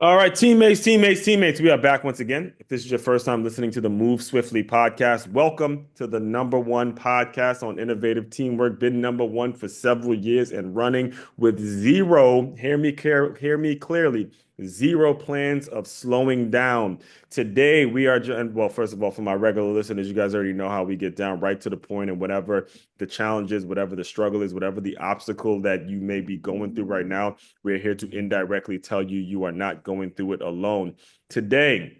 All right, teammates. We are back once again. If this is your first time listening to the Move Swiftly podcast, welcome to the number one podcast on innovative teamwork. Been number one for several years and running with zero, hear me clearly, zero plans of slowing down. Today, we are, well, first of all, for my regular listeners, you guys already know how we get down right to the point and whatever the challenge is, whatever the struggle is, whatever the obstacle that you may be going through right now. We're here to indirectly tell you you are not going through it alone. Today,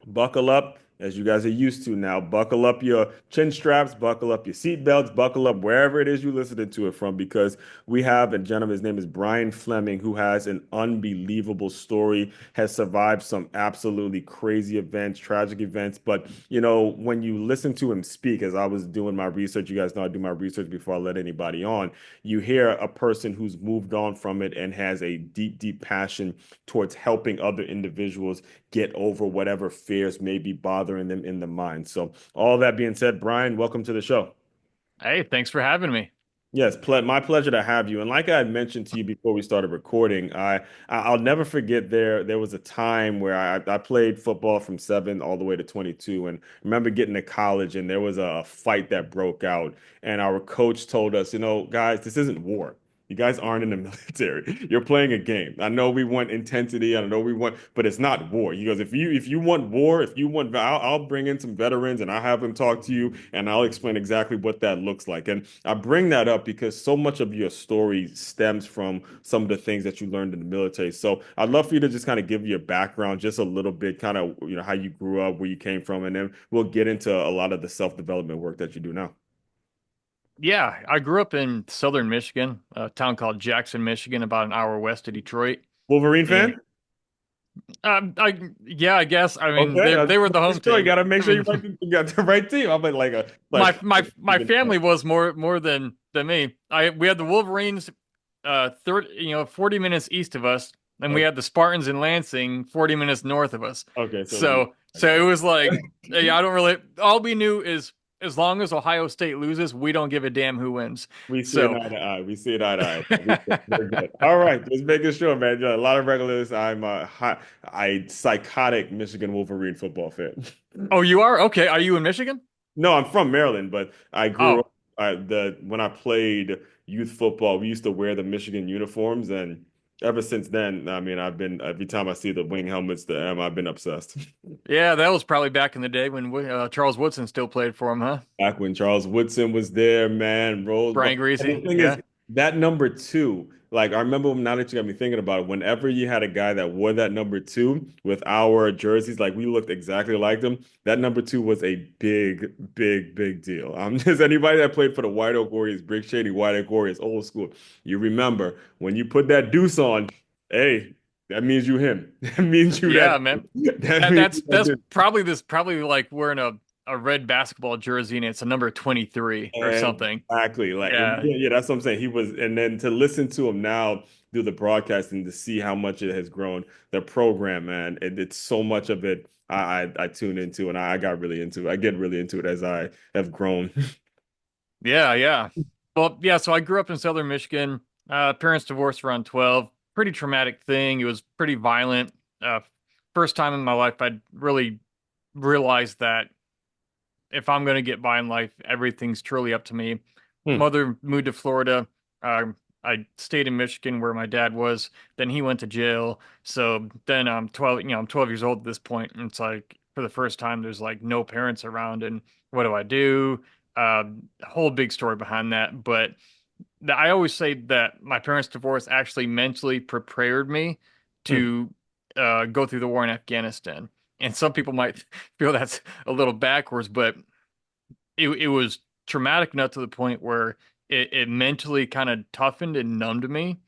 buckle up, as you guys are used to now. Buckle up your chin straps, buckle up your seat belts, buckle up wherever it is you're listening to it from, because we have a gentleman, his name is Brian Fleming, who has an unbelievable story, has survived some absolutely crazy events, tragic events. But, when you listen to him speak, as I was doing my research, you guys know I do my research before I let anybody on, you hear a person who's moved on from it and has a deep, deep passion towards helping other individuals get over whatever fears may be bothering them in the mind. So, all that being said, Brian, welcome to the show. Hey, thanks for having me. Yes, my pleasure to have you. And like I had mentioned to you before we started recording, I'll never forget there was a time where I played football from 7 all the way to 22, and I remember getting to college and there was a fight that broke out, and our coach told us, guys, this isn't war. You guys aren't in the military. You're playing a game. I know we want intensity. I know we want, but it's not war. He goes, if you want war, if you want, I'll bring in some veterans and I'll have them talk to you and I'll explain exactly what that looks like. And I bring that up because so much of your story stems from some of the things that you learned in the military. So I'd love for you to just kind of give your background just a little bit, kind of, how you grew up, where you came from, and then we'll get into a lot of the self-development work that you do now. Yeah, I grew up in southern Michigan, a town called Jackson, Michigan, about an hour west of Detroit. Wolverine And fan? I guess I mean Okay, they were the home sure. You team. gotta make I sure you mean, you got the right team. I'm like a my family was more than me. I we had the Wolverines, 40 minutes east of us, and we okay, had the Spartans in Lansing, 40 minutes north of us. okay, so So it was like, hey, I don't really. All we knew is as long as Ohio State loses, we don't give a damn who wins. we see it So. eye to eye. We see it eye to eye. Very good. All right, just making sure, man. You know, a lot of regulars. I'm I psychotic Michigan Wolverine football fan. Oh, you are? Okay. Are you in Michigan? No, I'm from Maryland, but I grew Oh, up the when I played youth football, we used to wear the Michigan uniforms, and ever since then, I mean, I've been every time I see the wing helmets, the M, I've been obsessed. yeah, that was probably back in the day when Charles Woodson still played for him, huh? Back when Charles Woodson was there, man, Rose. But Brian the Greasy. thing is, Yeah. that number two, like I remember now that you got me thinking about it, whenever you had a guy that wore that number two with our jerseys, like we looked exactly like them, that number two was a big, big, big deal. Just anybody that played for the White Oak Warriors, Brick Shady White Oak Warriors, old school, you remember when you put that deuce on, hey, that means you him. That means you that. Yeah, man. That That means that's you that's that. probably like wearing a red basketball jersey and it's a number 23 or something. Exactly. Like, Yeah. yeah, that's what I'm saying. He was, and then to listen to him now do the broadcast and to see how much it has grown, the program, man, it's so much of it I tune into and I got really into it. I get really into it as I have grown. Yeah, yeah. Well, yeah, so I grew up in southern Michigan. Parents divorced around 12. Pretty traumatic thing. It was pretty violent. First time in my life I'd really realized that if I'm going to get by in life, everything's truly up to me. Hmm. Mother moved to Florida. I stayed in Michigan where my dad was. Then he went to jail. So then I'm 12, I'm 12 years old at this point, and it's like for the first time there's like no parents around, and what do I do? A whole big story behind that. But I always say that my parents' divorce actually mentally prepared me Hmm. to go through the war in Afghanistan. And some people might feel that's a little backwards, but it was traumatic enough to the point where it mentally kind of toughened and numbed me,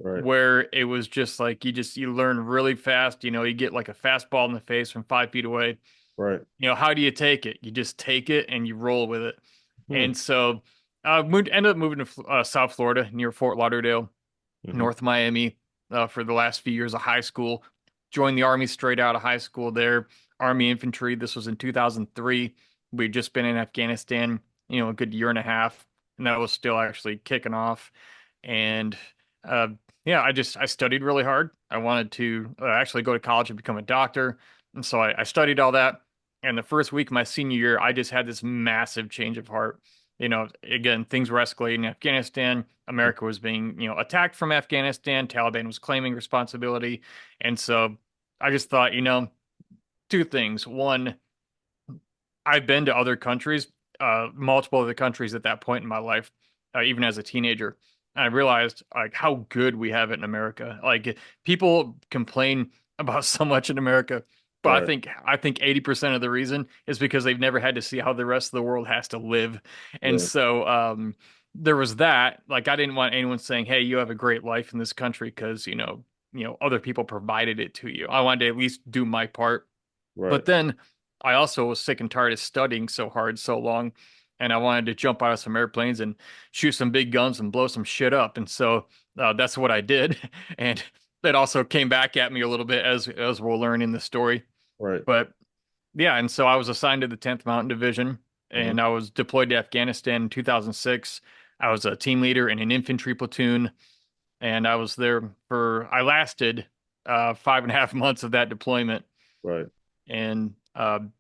Right. where it was just like you learn really fast. You get like a fastball in the face from 5 feet away. Right. How do you take it? You just take it and you roll with it. Hmm. And so ended up moving to South Florida near Fort Lauderdale, Hmm. North Miami, for the last few years of high school. Joined the Army straight out of high school there, Army infantry. This was in 2003. We'd just been in Afghanistan, a good year and a half, and that was still actually kicking off. And uh, yeah, I studied really hard. I wanted to actually go to college and become a doctor, and so I studied all that. And the first week of my senior year, I just had this massive change of heart. Again, things were escalating in Afghanistan. America was being, attacked from Afghanistan. Taliban was claiming responsibility, and so I just thought, two things. One, I've been to other countries, multiple other countries at that point in my life, even as a teenager. I realized like how good we have it in America. Like people complain about so much in America, but I Right. think I think 80% of the reason is because they've never had to see how the rest of the world has to live. And Yeah. so there was that. Like I didn't want anyone saying, "Hey, you have a great life in this country," because other people provided it to you. I wanted to at least do my part, Right. but then I also was sick and tired of studying so hard so long, and I wanted to jump out of some airplanes and shoot some big guns and blow some shit up. And so that's what I did. And it also came back at me a little bit as we'll learn in the story. Right. But yeah, and so I was assigned to the 10th Mountain Division, Hmm. and I was deployed to Afghanistan in 2006. I was a team leader in an infantry platoon, and I lasted 5.5 months of that deployment. Right. And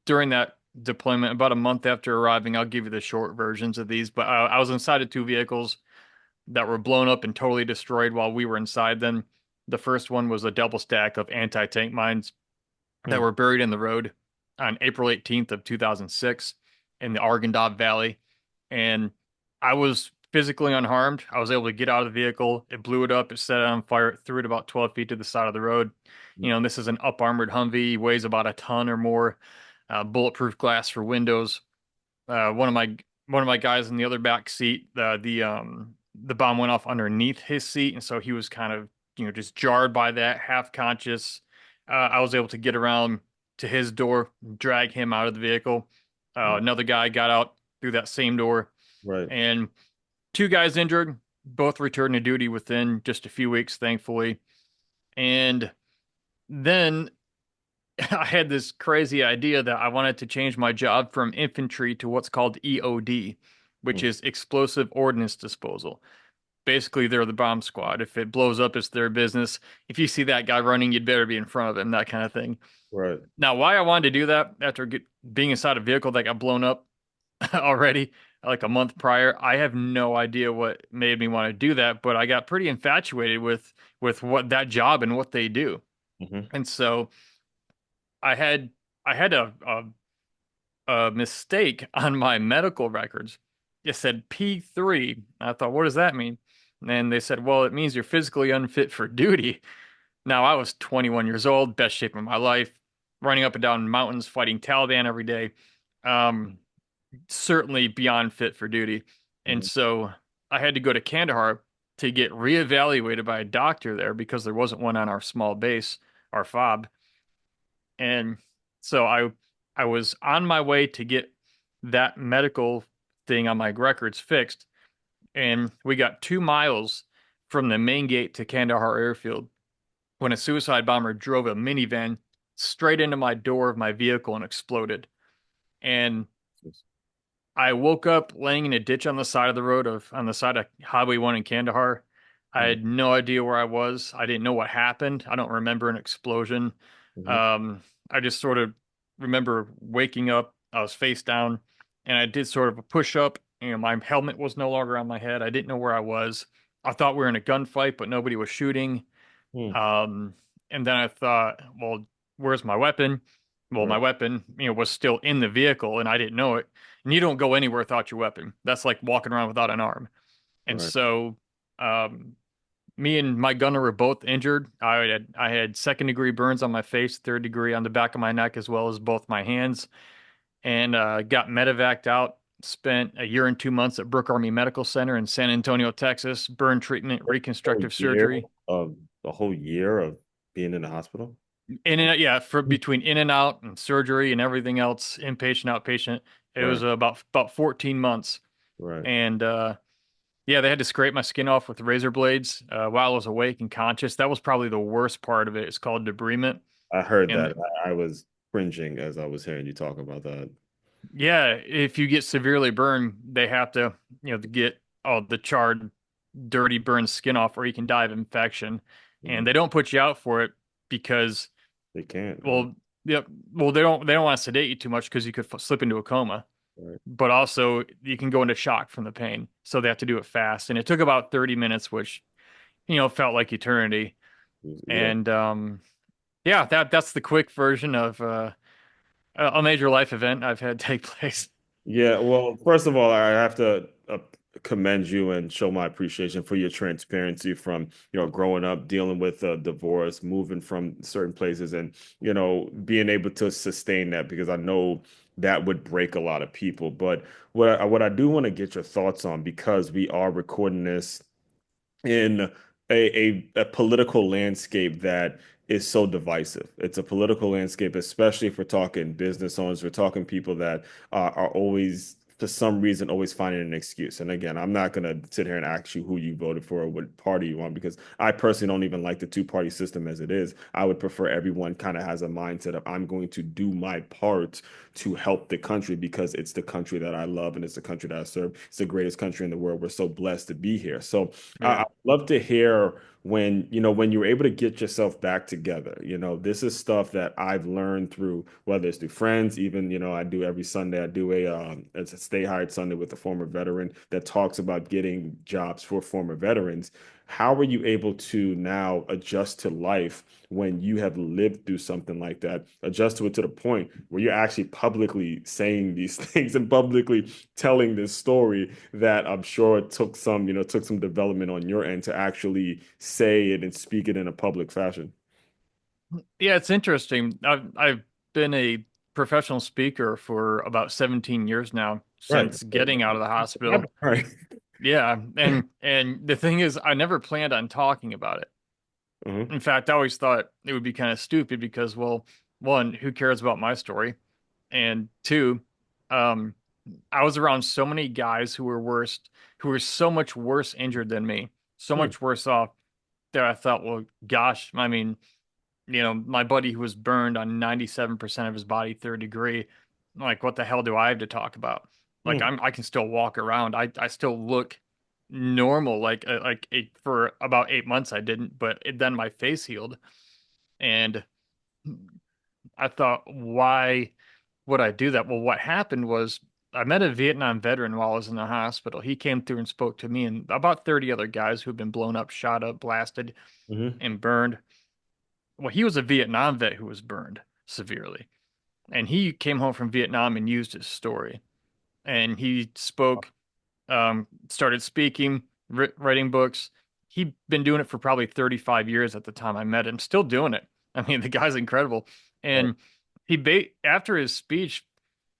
during that deployment, about a month after arriving, I'll give you the short versions of these, but I was inside of two vehicles that were blown up and totally destroyed while we were inside them. The first one was a double stack of anti-tank mines that Hmm. were buried in the road on April 18th of 2006 in the Arghandab Valley. And I was physically unharmed. I was able to get out of the vehicle. It blew it up. It set it on fire. It threw it about 12 feet to the side of the road. This is an up armored Humvee, weighs about a ton or more, bulletproof glass for windows. One of my guys in the other back seat, the bomb went off underneath his seat, and so he was kind of just jarred by that, half conscious. I was able to get around to his door, drag him out of the vehicle. Another guy got out through that same door, Right. and two guys injured, both returned to duty within just a few weeks, thankfully. And then I had this crazy idea that I wanted to change my job from infantry to what's called EOD, which Hmm. is explosive ordnance disposal. Basically, they're the bomb squad. If it blows up, it's their business. If you see that guy running, you'd better be in front of him, that kind of thing. Right. Now, why I wanted to do that after being inside a vehicle that got blown up already, like a month prior, I have no idea what made me want to do that, but I got pretty infatuated with what that job and what they do. Hmm. And so I had I had a mistake on my medical records. It said P3. I thought, what does that mean? And they said, well, it means you're physically unfit for duty. Now, I was 21 years old, best shape of my life, running up and down mountains, fighting Taliban every day. Um, Certainly beyond fit for duty. And Hmm. so I had to go to Kandahar to get reevaluated by a doctor there because there wasn't one on our small base, our FOB. And so I was on my way to get that medical thing on my records fixed, and we got 2 miles from the main gate to Kandahar Airfield when a suicide bomber drove a minivan straight into my door of my vehicle and exploded. And I woke up laying in a ditch on the side of the road on the side of Highway 1 in Kandahar. I Hmm. had no idea where I was. I didn't know what happened. I don't remember an explosion. Hmm. Um, I just sort of remember waking up. I was face down, and I did sort of a push up. My helmet was no longer on my head. I didn't know where I was. I thought we were in a gunfight, but nobody was shooting. Hmm. Um, and then I thought, well, where's my weapon? Well, my Right. weapon, was still in the vehicle, and I didn't know it. And you don't go anywhere without your weapon. That's like walking around without an arm. And Right. so, um, me and my gunner were both injured. I had second degree burns on my face, third degree on the back of my neck, as well as both my hands, and got medevaced out. Spent a year and 2 months at Brooke Army Medical Center in San Antonio, Texas. Burn treatment, Whole reconstructive year surgery. of the whole year of being in the hospital. In and out, yeah, for between in and out and surgery and everything else, inpatient, outpatient, it Right. was about 14 months. Right. And yeah, they had to scrape my skin off with razor blades while I was awake and conscious. That was probably the worst part of it. It's called debridement. I heard And that. I was cringing as I was hearing you talk about that. yeah, if you get severely burned, they have to, to get all the charred. dirty, burned skin off, or you can die of infection. And Mhm. they don't put you out for it because, They can't. Right. well, yep, well, they don't want to sedate you too much because you could slip into a coma. Right. But also you can go into shock from the pain, so they have to do it fast. And it took about 30 minutes, which felt like eternity. Yeah. And yeah, that's the quick version of a major life event I've had take place. Yeah, well, first of all, I have to commend you and show my appreciation for your transparency from, growing up, dealing with a divorce, moving from certain places, and, being able to sustain that because I know that would break a lot of people. But what I do want to get your thoughts on, because we are recording this in a political landscape that is so divisive. It's a political landscape, especially if we're talking business owners, we're talking people that are always, for some reason, always finding an excuse. And again, I'm not going to sit here and ask you who you voted for or what party you want, because I personally don't even like the two-party system as it is. I would prefer everyone kind of has a mindset of I'm going to do my part to help the country because it's the country that I love and it's the country that I serve. It's the greatest country in the world. We're so blessed to be here. So Yeah. I'd love to hear when you're able to get yourself back together. This is stuff that I've learned through, whether it's through friends, even, I do every Sunday, I do it's a Stay Hired Sunday with a former veteran that talks about getting jobs for former veterans. How are you able to now adjust to life when you have lived through something like that, adjust to it to the point where you're actually publicly saying these things and publicly telling this story that I'm sure it took some development on your end to actually say it and speak it in a public fashion. Yeah, it's interesting. I've been a professional speaker for about 17 years now Right. since getting out of the hospital. Right. Yeah, and the thing is, I never planned on talking about it. Uh-huh. In fact, I always thought it would be kind of stupid because, well, one, who cares about my story? And two, um, I was around so many guys who were so much worse injured than me, so Hmm. much worse off that I thought, well, gosh, I mean, my buddy who was burned on 97% of his body, third degree, like, what the hell do I have to talk about? Like, Hmm. I can still walk around. I still look normal. For about 8 months I didn't, but then my face healed. And I thought, why would I do that? Well, what happened was I met a Vietnam veteran while I was in the hospital. He came through and spoke to me and about 30 other guys who've been blown up, shot up, blasted, Hmm. and burned. Well, he was a Vietnam vet who was burned severely. And he came home from Vietnam and used his story. And he spoke, started speaking, writing books. He'd been doing it for probably 35 years at the time I met him, still doing it. I mean, the guy's incredible. Right. And after his speech,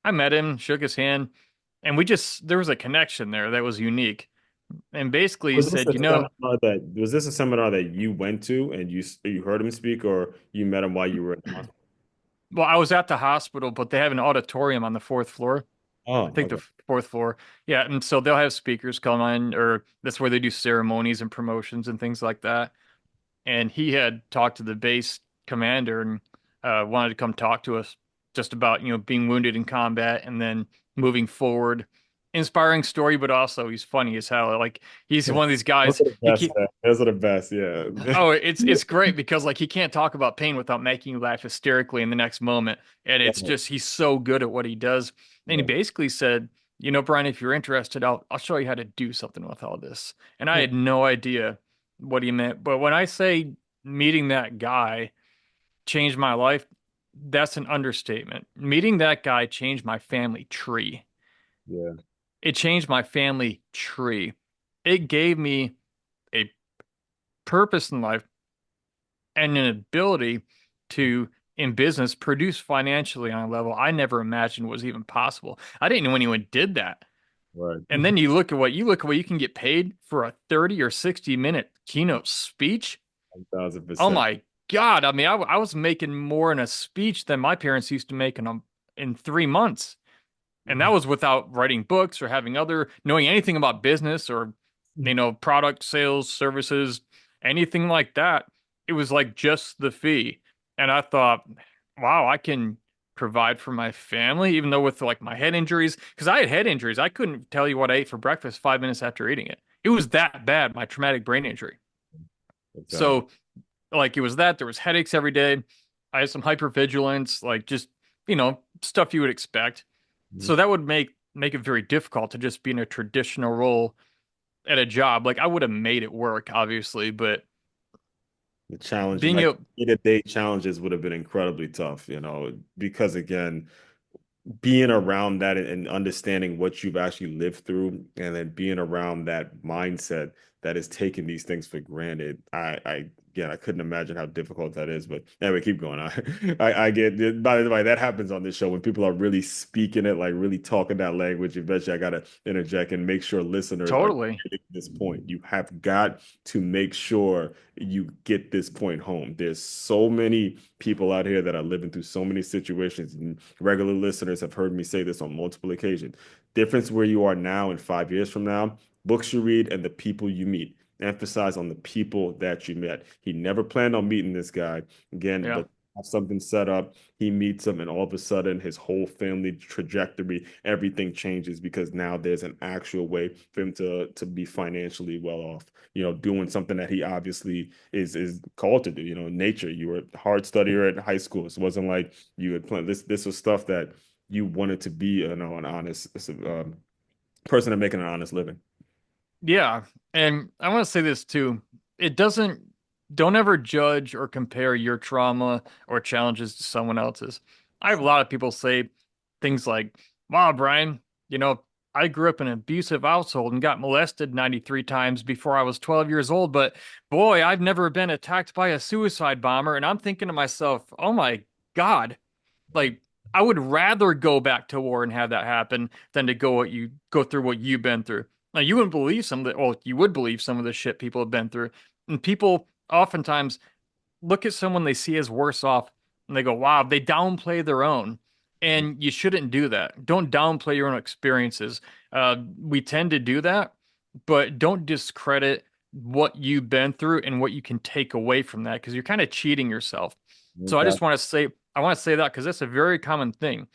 I met him, shook his hand, and there was a connection there that was unique. And basically he Was this said, a seminar that you went to and you heard him speak, or you met him while you were in the hospital? well, I was at the hospital, but they have an auditorium on the fourth floor. I Oh, think the okay. fourth floor. Yeah, and so they'll have speakers come on, or that's where they do ceremonies and promotions and things like that. And he had talked to the base commander and wanted to come talk to us just about, being wounded in combat and then moving forward. Inspiring story, but also he's funny as hell. Like he's one of these Those guys. are the He best, keep man. Those are the best. Yeah. Oh, it's great because like he can't talk about pain without making you laugh hysterically in the next moment. And it's Right. just he's so good at what he does. And he Yeah. basically said, Brian, if you're interested, I'll show you how to do something with all this. And I Huh. had no idea what he meant. But when I say meeting that guy changed my life, that's an understatement. Meeting that guy changed my family tree. Yeah. It changed my family tree. It gave me a purpose in life and an ability to, in business, produce financially on a level I never imagined was even possible. I didn't know anyone did that. Right. And then you look at what you can get paid for a 30 or 60-minute keynote speech. Oh 1,000%. my God. I mean, I was making more in a speech than my parents used to make in 3 months. And that was without writing books or knowing anything about business or, product sales, services, anything like that. It was like just the fee. And I thought, wow, I can provide for my family, even though with like my head injuries, because I had head injuries. I couldn't tell you what I ate for breakfast 5 minutes after eating it. it was that bad, my traumatic brain injury. Exactly. So like it was that there was headaches every day. I had some hypervigilance, like just, stuff you would expect. Mhm. So that would make it very difficult to just be in a traditional role at a job. Like I would have made it work, obviously, but The challenge, being like able day-to-day challenges would have been incredibly tough, because again, being around that and understanding what you've actually lived through and then being around that mindset that is taking these things for granted. Again, I couldn't imagine how difficult that is. But anyway, keep going. I get it. By the way, that happens on this show when people are really speaking it, like really talking that language. Eventually, I gotta interject and make sure listeners are totally. getting this point. You have got to make sure you get this point home. There's so many people out here that are living through so many situations, and regular listeners have heard me say this on multiple occasions. Difference where you are now and 5 years from now, books you read and the people you meet. Emphasize on the people that you met. He never planned on meeting this guy again, Yeah. but have something set up. He meets him, and all of a sudden, his whole family trajectory, everything changes because now there's an actual way for him to be financially well off. Doing something that he obviously is called to do. Nature. You were a hard studier at high school. So it wasn't like you had planned this. This was stuff that you wanted to be, an honest person and making an honest living. Yeah. And I want to say this too. It doesn't, don't ever judge or compare your trauma or challenges to someone else's. I have a lot of people say things like, wow, Brian, you know, I grew up in an abusive household and got molested 93 times before I was 12 years old, but boy, I've never been attacked by a suicide bomber. And I'm thinking to myself, oh my God, like I would rather go back to war and have that happen than to go through what you've been through. Now you wouldn't believe some of the, well, you would believe some of the shit people have been through. And people oftentimes look at someone they see as worse off and they go, wow, they downplay their own. And you shouldn't do that. Don't downplay your own experiences. We tend to do that, but don't discredit what you've been through and what you can take away from that because you're kind of cheating yourself. So I just Exactly. want to say, I want to say that because that's a very common thing.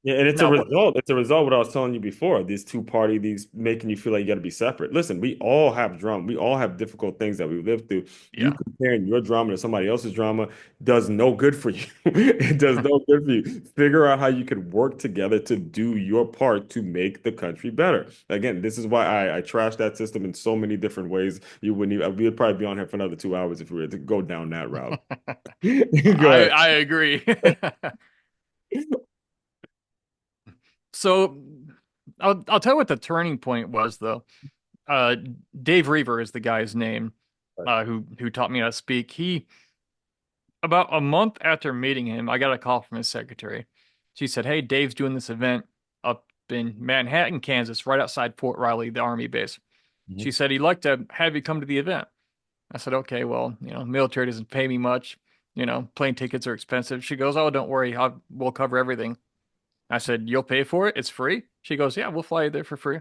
Yeah, and it's a Now, what? result. It's a result of what I was telling you before. These two party, these making you feel like you got to be separate. Listen, we all have drama. We all have difficult things that we live through. You Yeah. comparing your drama to somebody else's drama does no good for you. It does no good for you. Figure out how you could work together to do your part to make the country better. Again, this is why I trash that system in so many different ways. You wouldn't even, we would probably be on here for another 2 hours if we were to go down that route. Go ahead. I agree. So I'll tell you what the turning point was though. Uh, Dave Reaver is the guy's name, who taught me how to speak. He About a month after meeting him, I got a call from his secretary. She said, "Hey, Dave's doing this event up in Manhattan, Kansas, right outside Fort Riley, the Army base." She Mhm. said, "He'd like to have you come to the event." I said, "Okay, well, military doesn't pay me much. Plane tickets are expensive." She goes, "Oh, don't worry, we'll cover everything." I said, "You'll pay for it? It's free?" She goes, "Yeah, we'll fly you there for free."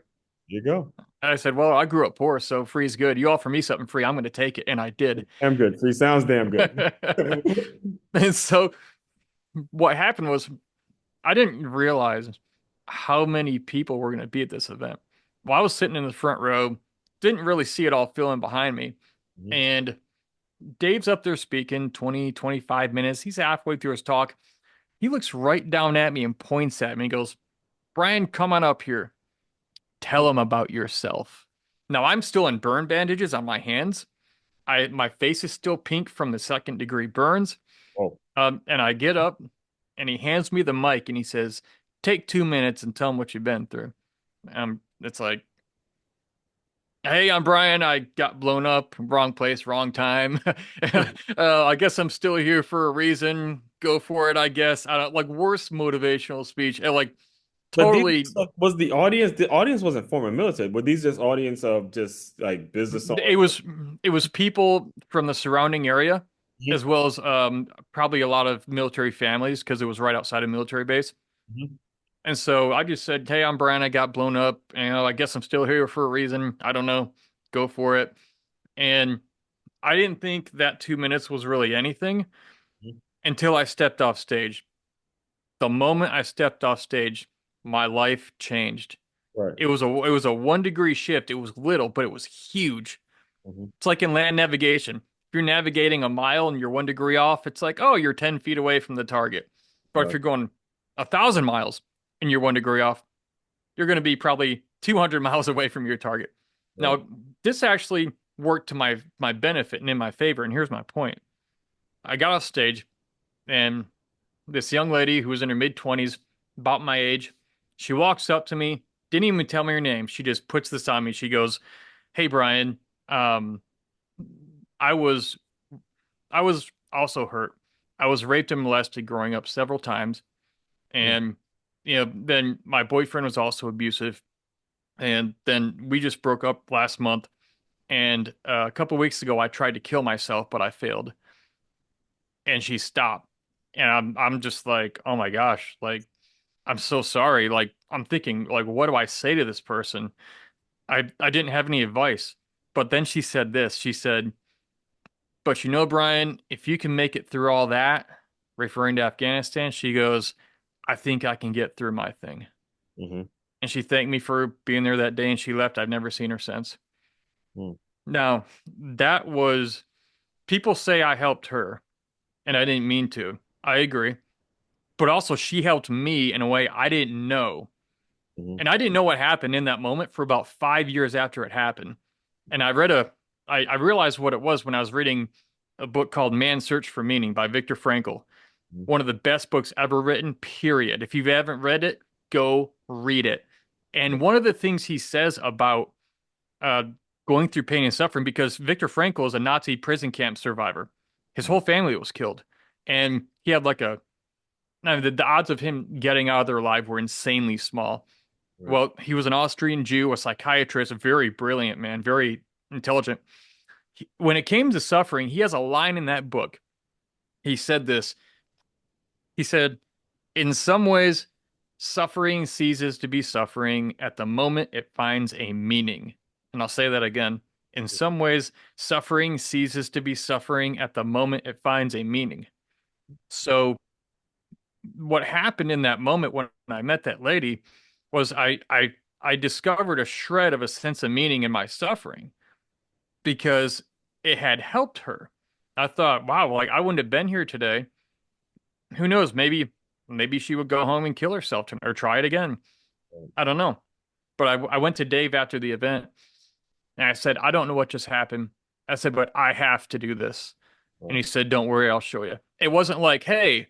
You go. I said, "Well, I grew up poor, so free is good. You offer me something free, I'm going to take it." And I did. Damn good. Free sounds damn good. And so what happened was I didn't realize how many people were going to be at this event. Well, I was sitting in the front row, didn't really see it all filling behind me. Mhm. And Dave's up there speaking 20, 25 minutes. He's halfway through his talk. He looks right down at me and points at me and goes, "Brian, come on up here. Tell him about yourself." Now I'm still in burn bandages on my hands. My face is still pink from the second degree burns. Oh, And I get up and he hands me the mic and he says, "Take 2 minutes and tell him what you've been through." It's like, "Hey, I'm Brian. I got blown up, wrong place, wrong time. I guess I'm still here for a reason. Go for it, I guess." I don't like worst motivational speech. And like but these totally, was the audience wasn't former military, but these just audience of just like business it owners. was it was people from the surrounding area, as Mhm. well as probably a lot of military families because it was right outside a military base. Mhm. And so I just said, "Hey, I'm Brian. I got blown up. I guess I'm still here for a reason. I don't know. Go for it." And I didn't think that 2 minutes was really anything Mhm. until I stepped off stage. The moment I stepped off stage, my life changed. Right. It was a 1 degree shift. It was little, but it was huge. Hmm. It's like in land navigation. If you're navigating a mile and you're 1 degree off, it's like, oh, you're 10 feet away from the target. But if Right. you're going 1,000 miles and you're 1 degree off, you're going to be probably 200 miles away from your target. Right. Now, this actually worked to my benefit and in my favor. And here's my point. I got off stage, and this young lady who was in her mid 20s, about my age, she walks up to me, didn't even tell me her name. She just puts this on me. She goes, "Hey, Brian, um, I was I was also hurt. I was raped and molested growing up several times, Mm. and then my boyfriend was also abusive, and then we just broke up last month. And a couple weeks ago, I tried to kill myself, but I failed." And she stopped, and I'm just like, oh my gosh, like I'm so sorry. Like I'm thinking, like, what do I say to this person? I didn't have any advice, but then she said this. She said, "But you know, Brian, if you can make it through all that," referring to Afghanistan, she goes, "I think I can get through my thing." Hmm. And she thanked me for being there that day, and she left. I've never seen her since. Mm. Now, that was people say I helped her, and I didn't mean to. I agree. But also, she helped me in a way I didn't know. Hmm. And I didn't know what happened in that moment for about 5 years after it happened. And I realized what it was when I was reading a book called Man's Search for Meaning by Viktor Frankl. One of the best books ever written, period. If you haven't read it, go read it. And one of the things he says about uh, going through pain and suffering, because Viktor Frankl is a Nazi prison camp survivor. His whole family was killed. And he had like I mean, the odds of him getting out of there alive were insanely small. Right. Well, he was an Austrian Jew, a psychiatrist, a very brilliant man, very intelligent. When it came to suffering, he has a line in that book. He said this. He said, "In some ways, suffering ceases to be suffering at the moment it finds a meaning." And I'll say that again. In some ways, suffering ceases to be suffering at the moment it finds a meaning. So, what happened in that moment when I met that lady was I discovered a shred of a sense of meaning in my suffering because it had helped her. I thought, wow, like I wouldn't have been here today. Who knows? Maybe she would go home and kill herself or try it again. Right. I don't know. But I went to Dave after the event and I said, I don't know what just happened. I said, but I have to do this. And Right. he said, don't worry, I'll show you. It wasn't like, hey,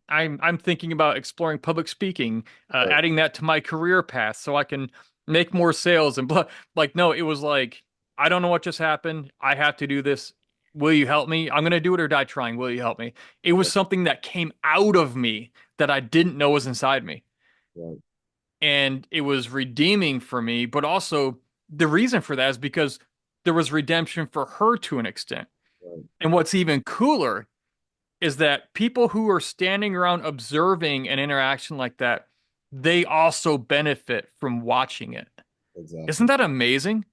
I'm thinking about exploring public speaking, Right. adding that to my career path so I can make more sales and blah. Like, no, it was like, I don't know what just happened. I have to do this. Will you help me? I'm gonna do it or die trying. Will you help me? It was Right. something that came out of me that I didn't know was inside me. Right. And it was redeeming for me, but also the reason for that is because there was redemption for her to an extent. Right. And what's even cooler is that people who are standing around observing an interaction like that, they also benefit from watching it. Isn't Exactly. that amazing?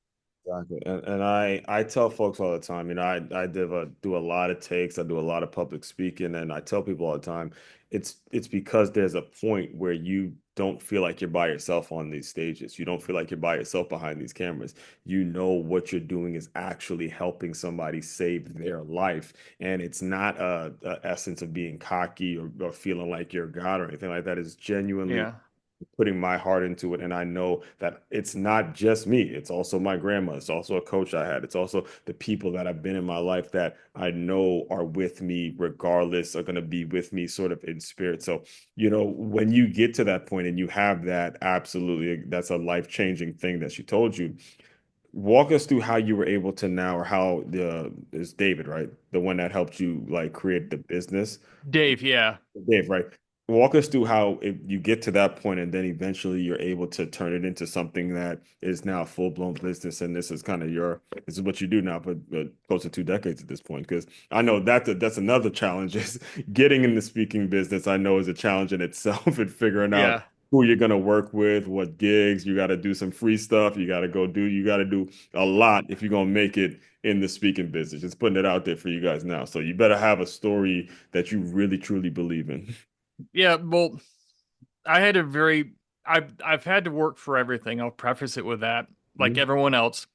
Exactly. And I tell folks all the time, I do a lot of takes, I do a lot of public speaking, and I tell people all the time, it's because there's a point where you don't feel like you're by yourself on these stages. You don't feel like you're by yourself behind these cameras. You know what you're doing is actually helping somebody save their life. And it's not a essence of being cocky or feeling like you're God or anything like that. It's genuinely Yeah. putting my heart into it. And I know that it's not just me. It's also my grandma. It's also a coach I had. It's also the people that have been in my life that I know are with me regardless, are going to be with me sort of in spirit. So, when you get to that point and you have that, absolutely, that's a life-changing thing that she told you. Walk us through how you were able to now, or how is David, right? The one that helped you like create the business. Dave, yeah. Dave, right? Walk us through how you get to that point, and then eventually you're able to turn it into something that is now a full-blown business. And this is kind of this is what you do now for close to 2 decades at this point. Because I know that's another challenge is getting in the speaking business. I know is a challenge in itself and figuring out Yeah. who you're going to work with, what gigs, you got to do some free stuff. You got to do a lot if you're going to make it in the speaking business. Just putting it out there for you guys now. So you better have a story that you really truly believe in. Yeah, well, I had a very I've had to work for everything. I'll preface it with that. Like Mhm. everyone else,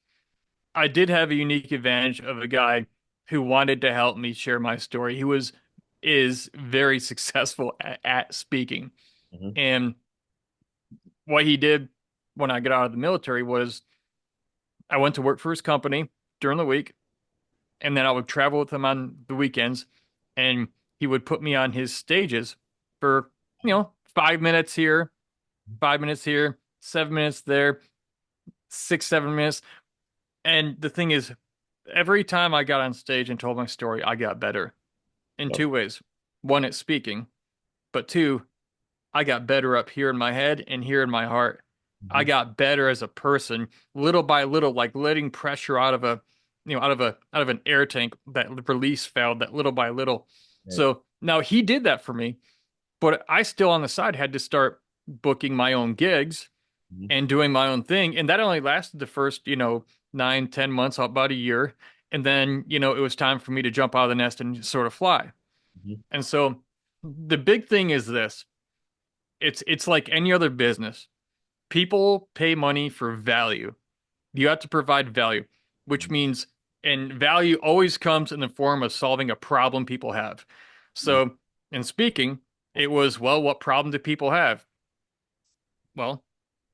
I did have a unique advantage of a guy who wanted to help me share my story. He was is very successful at speaking. Mhm. And what he did when I got out of the military was I went to work for his company during the week, and then I would travel with him on the weekends, and he would put me on his stages for, 5 minutes here, 5 minutes here, 7 minutes there, 6, 7 minutes. And the thing is, every time I got on stage and told my story, I got better in Yep. two ways. One, at speaking, but two, I got better up here in my head and here in my heart. I Mhm. got better as a person, little by little, like letting pressure out of an air tank, that release valve, that little by little. Right. So now he did that for me, but I still on the side had to start booking my own gigs Mhm. and doing my own thing. And that only lasted the first, 9, 10 months, about a year. And then, it was time for me to jump out of the nest and sort of fly. Mhm. And so the big thing is this. It's like any other business. People pay money for value. You have to provide value, which means, and value always comes in the form of solving a problem people have. Mhm. So in speaking, it was, well, what problem do people have? Well,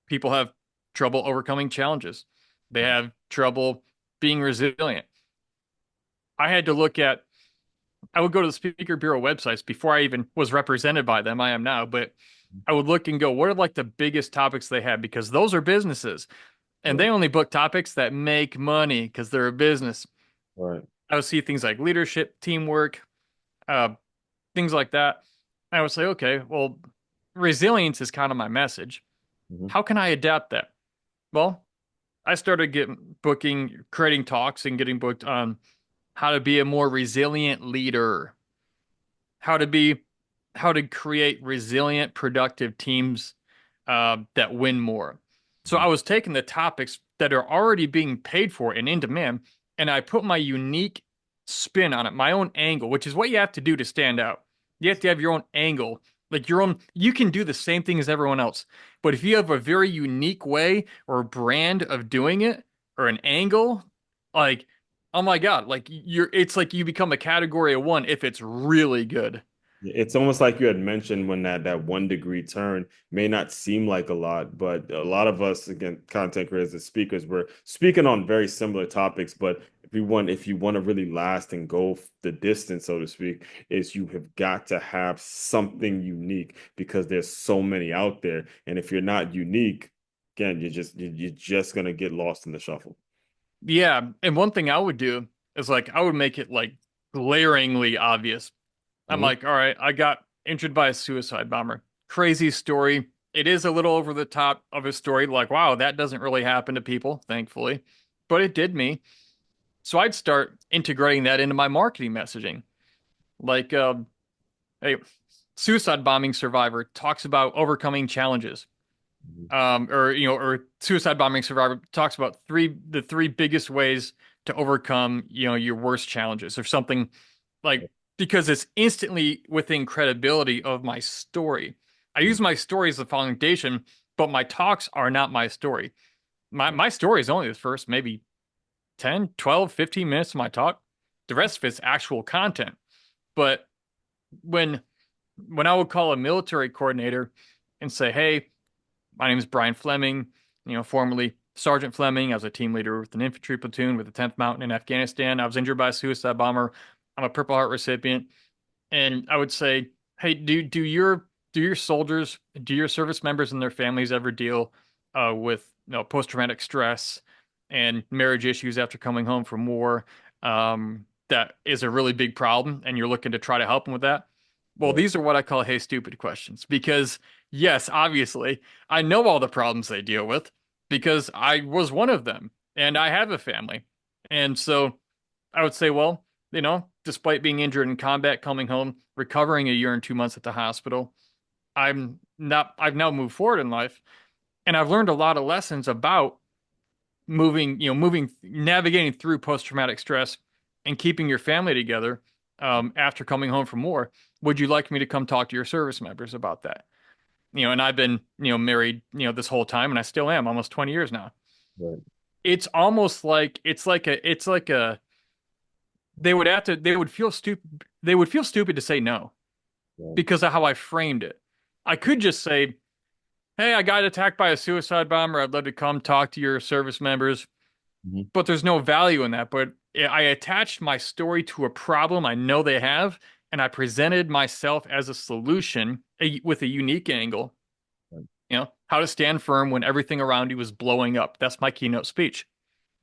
people have trouble overcoming challenges. They have trouble being resilient. I had to look at, I would go to the Speaker Bureau websites before I even was represented by them. I am now, but I would look and go, what are like the biggest topics they have? Because those are businesses and Right. they only book topics that make money because they're a business. Right. I would see things like leadership, teamwork, uh, things like that. I would say, okay, well, resilience is kind of my message. Mhm. How can I adapt that? Well, I started getting booking, creating talks and getting booked on how to be a more resilient leader, how to be, how to create resilient, productive teams that win more. So Mhm. I was taking the topics that are already being paid for and in demand, and I put my unique spin on it, my own angle, which is what you have to do to stand out. You have to have your own angle, like your own. You can do the same thing as everyone else, but if you have a very unique way or brand of doing it or an angle, like, oh my God, like it's like you become a category of one if it's really good. It's almost like you had mentioned when that 1 degree turn may not seem like a lot, but a lot of us, again, content creators and speakers, we're speaking on very similar topics. But if you want to really last and go the distance, so to speak, is you have got to have something unique because there's so many out there. And if you're not unique, again, you're just gonna get lost in the shuffle. Yeah, and one thing I would do is like I would make it like glaringly obvious. I'm Mhm. like, all right, I got injured by a suicide bomber. Crazy story. It is a little over the top of a story. Like, wow, that doesn't really happen to people, thankfully, but it did me. So I'd start integrating that into my marketing messaging. Like, a suicide bombing survivor talks about overcoming challenges. Mhm. Or suicide bombing survivor talks about the three biggest ways to overcome, your worst challenges or something, like, because it's instantly within credibility of my story. I use my story as the foundation, but my talks are not my story. My story is only the first maybe 10, 12, 15 minutes of my talk. The rest of it's actual content. But when when I would call a military coordinator and say, "Hey, my name is Brian Fleming, formerly Sergeant Fleming. I was a team leader with an infantry platoon with the 10th Mountain in Afghanistan. I was injured by a suicide bomber. I'm a Purple Heart recipient." And I would say, "Hey, do your soldiers, do your service members and their families ever deal with, post-traumatic stress and marriage issues after coming home from war? That is a really big problem, and you're looking to try to help them with that." Well, Right. these are what I call "hey, stupid" questions because yes, obviously, I know all the problems they deal with because I was one of them and I have a family. And so I would say, well, despite being injured in combat, coming home, recovering a year and 2 months at the hospital, I've now moved forward in life and I've learned a lot of lessons about navigating through post-traumatic stress and keeping your family together after coming home from war. Would you like me to come talk to your service members about that? and I've been, married, this whole time, and I still am, almost 20 years now. Right. It's almost like it's like a they would feel stupid to say no Right. because of how I framed it. I could just say, "Hey, I got attacked by a suicide bomber. I'd love to come talk to your service members." Mhm. But there's no value in that. But I attached my story to a problem I know they have, and I presented myself as a solution with a unique angle. Right. How to stand firm when everything around you is blowing up. That's my keynote speech.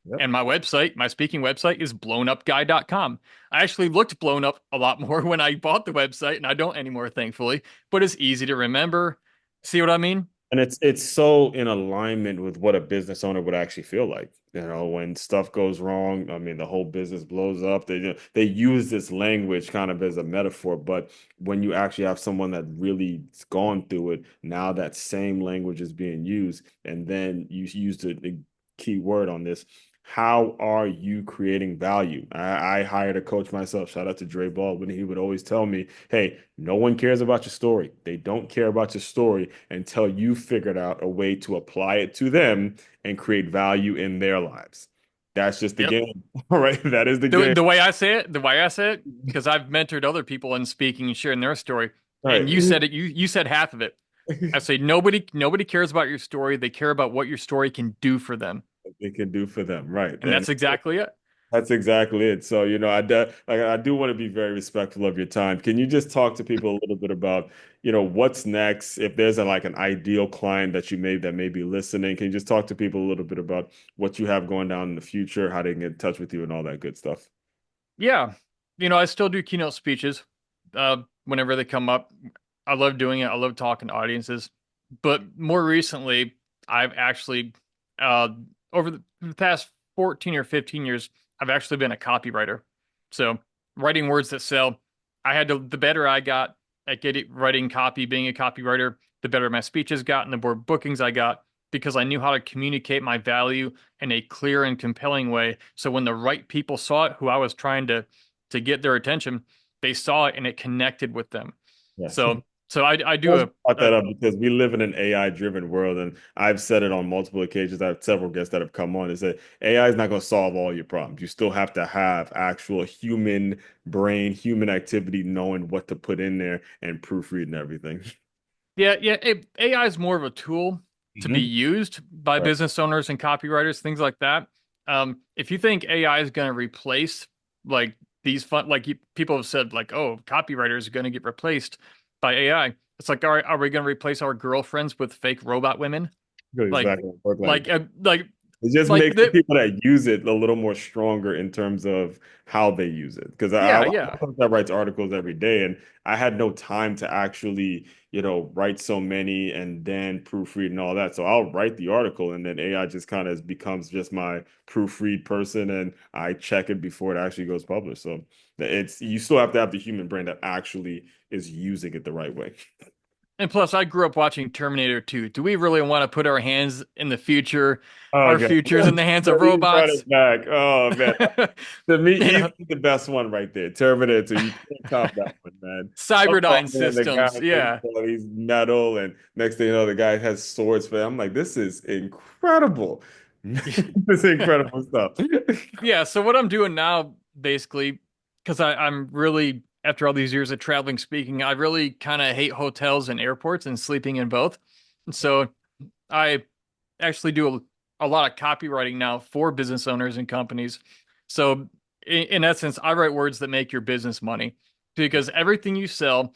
Yep. And my website, my speaking website is blownupguy.com. I actually looked blown up a lot more when I bought the website, and I don't anymore, thankfully, but it's easy to remember. See what I mean? And it's so in alignment with what a business owner would actually feel like. When stuff goes wrong, I mean, the whole business blows up. They use this language kind of as a metaphor, but when you actually have someone that really's gone through it, now that same language is being used, and then you use the key word on this. How are you creating value? I hired a coach myself. Shout out to Dre Baldwin. He would always tell me, hey, no one cares about your story. They don't care about your story until you figured out a way to apply it to them and create value in their lives. That's just the Yep. game. All right. That is the The game. the way I say it, the way I say it, because I've mentored other people in speaking and sharing their story, All and right. you said it, you said half of it. I say nobody cares about your story. They care about what your story can do for them. It can do for them. Right. And And that's exactly it. that's exactly it. So, I do want to be very respectful of your time. Can you just talk to people a little bit about, what's next? If there's like an ideal client that may be listening, can you just talk to people a little bit about what you have going down in the future, how they can get in touch with you and all that good stuff? Yeah. I still do keynote speeches whenever they come up. I love doing it. I love talking to audiences. But more recently, I've actually, uh, over the past 14 or 15 years, I've actually been a copywriter. So writing words that sell. The better I got at writing copy, being a copywriter, the better my speeches got and the more bookings I got because I knew how to communicate my value in a clear and compelling way. So when the right people saw it, who I was trying to get their attention, they saw it and it connected with them. Yeah. So I do Just brought a that up because we live in an AI-driven world, and I've said it on multiple occasions. I have several guests that have come on and said AI is not going to solve all your problems. You still have to have actual human brain, human activity, knowing what to put in there and proofreading everything. yeah. AI is more of a tool to be Mhm. used by Right. business owners and copywriters, things like that. If you think AI is going to replace like these fun, like people have said, like, oh, copywriters are going to get replaced by AI. It's like, all right, are we going to replace our girlfriends with fake robot women? Good, Like, exactly. Work like like, uh, like, it just like makes the the people that use it a little more stronger in terms of how they use it. Because yeah, I'm yeah. someone that writes articles every day, and I had no time to actually, write so many and then proofread and all that. So I'll write the article, and then AI just kind of becomes just my proofread person, and I check it before it actually goes published. So it's you still have to have the human brain that actually is using it the right way. And plus, I grew up watching Terminator 2. Do we really want to put our hands in the future, Oh, our okay. futures in the hands of You brought robots? it back. Oh man. To me, You know, easily the best one right there. Terminator. You can't top that one, man. Oh Cyberdyne man, the guy systems. makes Yeah. all these metal, and next thing you know, the guy has swords for. I'm like, this is incredible. This is incredible stuff. Yeah. So what I'm doing now, basically, because I'm really, after all these years of traveling speaking, I really kind of hate hotels and airports and sleeping in both. And so I actually do a lot of copywriting now for business owners and companies. So in essence, I write words that make your business money because everything you sell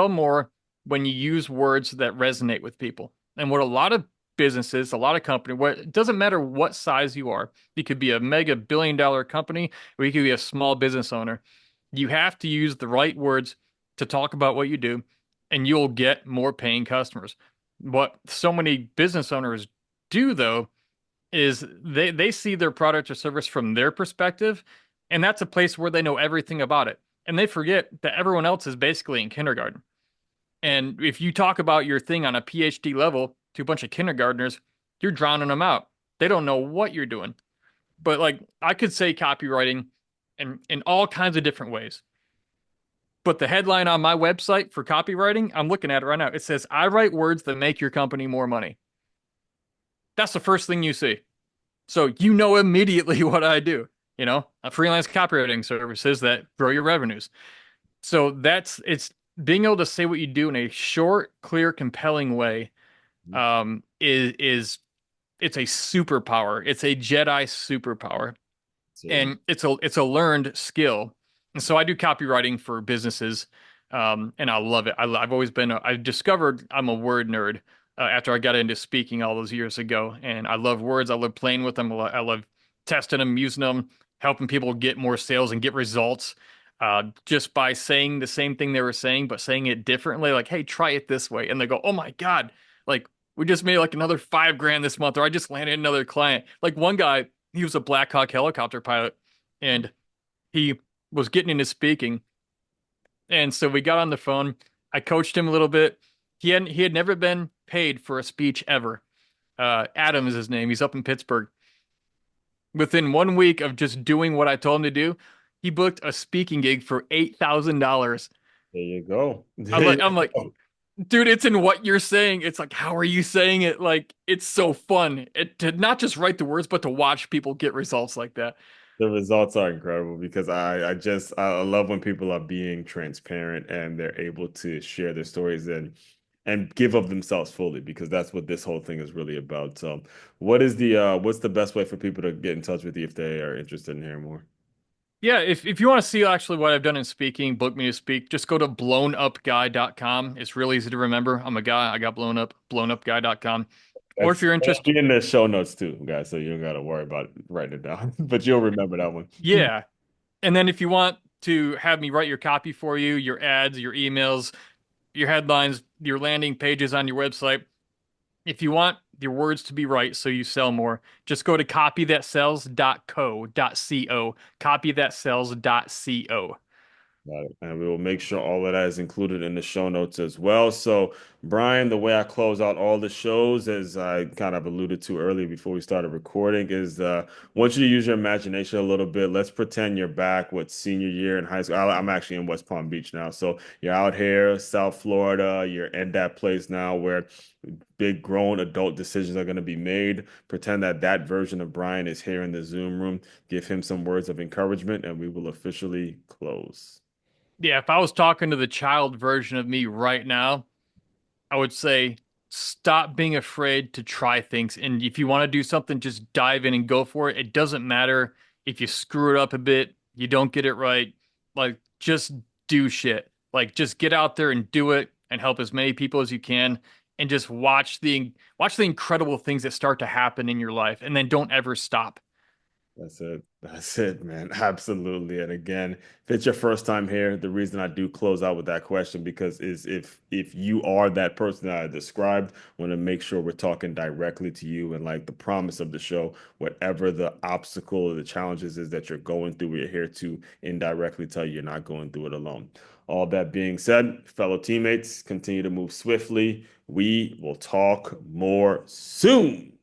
more when you use words that resonate with people. And what a lot of businesses, a lot of company, what it doesn't matter what size you are, you could be a mega billion-dollar company or you could be a small business owner. You have to use the right words to talk about what you do, and you'll get more paying customers. What so many business owners do though is they see their product or service from their perspective, and that's a place where they know everything about it. And they forget that everyone else is basically in kindergarten. And if you talk about your thing on a PhD level to a bunch of kindergartners, you're drowning them out. They don't know what you're doing. But like I could say copywriting in all kinds of different ways. But the headline on my website for copywriting, I'm looking at it right now. It says, I write words that make your company more money. That's the first thing you see. So you know immediately what I do, a freelance copywriting services that grow your revenues. So it's being able to say what you do in a short, clear, compelling way, is it's a superpower. It's a Jedi superpower, So, and it's a learned skill. And so I do copywriting for businesses, and I love it. I've always been. I discovered I'm a word nerd after I got into speaking all those years ago, and I love words. I love playing with them. I love testing them, using them, helping people get more sales and get results. Just by saying the same thing they were saying, but saying it differently, like, "Hey, try it this way," and they go, "Oh my God, like we just made like another 5 grand this month," or "I just landed another client." Like one guy, he was a Black Hawk helicopter pilot, and he was getting into speaking. And so we got on the phone. I coached him a little bit. He had never been paid for a speech ever. Adam is his name. He's up in Pittsburgh. Within 1 week of just doing what I told him to do, he booked a speaking gig for $8,000. there you go. I'm There like, you I'm like, go. dude, it's in what you're saying. It's like, how are you saying it? Like, it's so fun to not just write the words, but to watch people get results like that. The results are incredible because I love when people are being transparent and they're able to share their stories and give of themselves fully because that's what this whole thing is really about. So, what's the best way for people to get in touch with you if they are interested in hearing more? Yeah, if you want to see actually what I've done in speaking, book me to speak, just go to blownupguy.com. It's really easy to remember. I'm a guy, I got blown up, blownupguy.com. Or if you're That'll interested, be in the show notes too, guys. So you don't gotta worry about writing it down, but you'll remember that one. yeah. And then if you want to have me write your copy for you, your ads, your emails, your headlines, your landing pages on your website, if you want your words to be right so you sell more, just go to copythatsells.co.co, copythatsells.co. Got it. And we will make sure all of that is included in the show notes as well. So, Brian, the way I close out all the shows, as I kind of alluded to earlier before we started recording, is I want you to use your imagination a little bit. Let's pretend you're back with senior year in high school. I'm actually in West Palm Beach now. So, you're out here, South Florida. You're in that place now where big grown adult decisions are going to be made. Pretend that that version of Brian is here in the Zoom room. Give him some words of encouragement, and we will officially close. Yeah, if I was talking to the child version of me right now, I would say stop being afraid to try things. And if you want to do something, just dive in and go for it. It doesn't matter if you screw it up a bit, you don't get it right. Like, just do shit. Like, just get out there and do it and help as many people as you can. And just watch the incredible things that start to happen in your life. And then don't ever stop. That's it. That's it, man. Absolutely. And again, if it's your first time here, the reason I do close out with that question because is if you are that person that I described, want to make sure we're talking directly to you and like the promise of the show, whatever the obstacle or the challenges is that you're going through, we're here to indirectly tell you you're not going through it alone. All that being said, fellow teammates, continue to move swiftly. We will talk more soon.